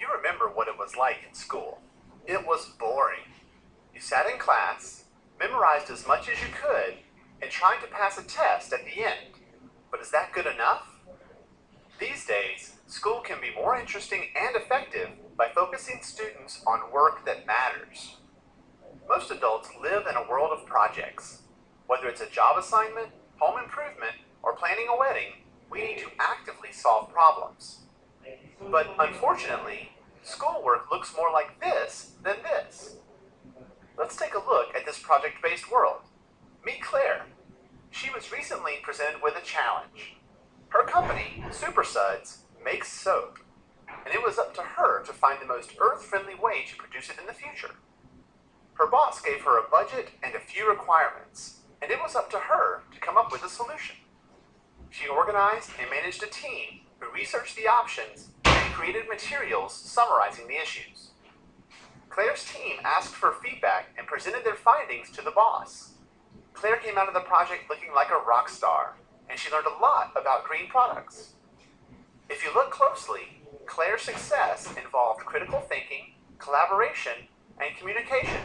You remember what it was like in school. It was boring. You sat in class, memorized as much as you could, and tried to pass a test at the end. But is that good enough? These days, school can be more interesting and effective by focusing students on work that matters. Most adults live in a world of projects. Whether it's a job assignment, home improvement, or planning a wedding, we need to actively solve problems. But unfortunately, schoolwork looks more like this than this. Let's take a look at this project-based world. Meet Claire. She was recently presented with a challenge. Her company, Super Suds, makes soap, and it was up to her to find the most earth-friendly way to produce it in the future. Her boss gave her a budget and a few requirements, and it was up to her to come up with a solution. She organized and managed a team who researched the options and created materials summarizing the issues. Claire's team asked for feedback and presented their findings to the boss. Claire came out of the project looking like a rock star, and she learned a lot about green products. If you look closely, Claire's success involved critical thinking, collaboration, and communication,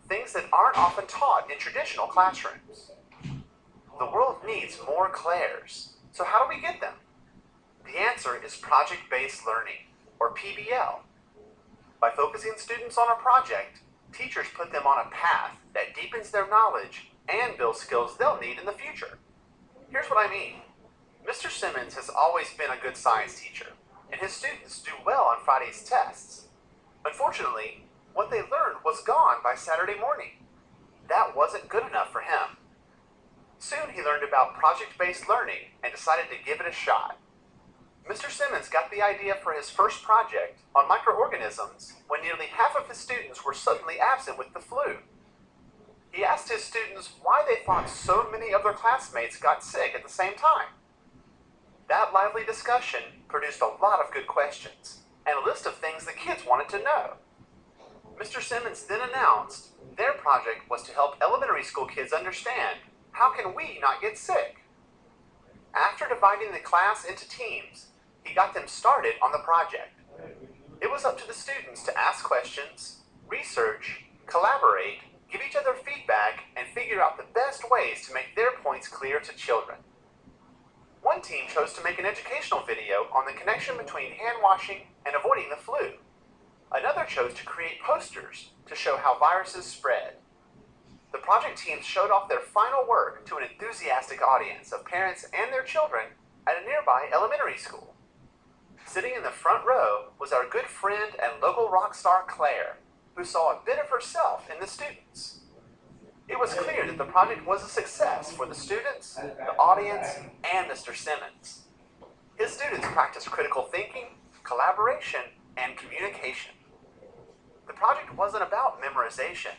things that aren't often taught in traditional classrooms. The world needs more Claires, so how do we get them? The answer is project-based learning, or PBL. By focusing students on a project, teachers put them on a path that deepens their knowledge and builds skills they'll need in the future. Here's what I mean. Mr. Simmons has always been a good science teacher, and his students do well on Friday's tests. Unfortunately, what they learned was gone by Saturday morning. That wasn't good enough for him. Soon he learned about project-based learning and decided to give it a shot. Mr. Simmons got the idea for his first project on microorganisms when nearly half of his students were suddenly absent with the flu. He asked his students why they thought so many of their classmates got sick at the same time. That lively discussion produced a lot of good questions and a list of things the kids wanted to know. Mr. Simmons then announced their project was to help elementary school kids understand how can we not get sick. After dividing the class into teams, he got them started on the project. It was up to the students to ask questions, research, collaborate, give each other feedback, and figure out the best ways to make their points clear to children. One team chose to make an educational video on the connection between hand washing and avoiding the flu. Another chose to create posters to show how viruses spread. The project teams showed off their final work to an enthusiastic audience of parents and their children at a nearby elementary school. Sitting in the front row was our good friend and local rock star Claire, who saw a bit of herself in the students. It was clear that the project was a success for the students, the audience, and Mr. Simmons. His students practiced critical thinking, collaboration, and communication. The project wasn't about memorization,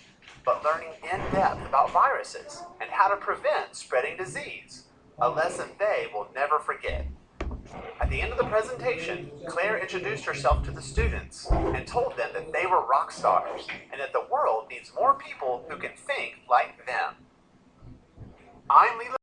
but learning in depth about viruses and how to prevent spreading disease, a lesson they will never forget. At the end of the presentation, Claire introduced herself to the students and told them that they were rock stars and that the world needs more people who can think like them. I'm Leland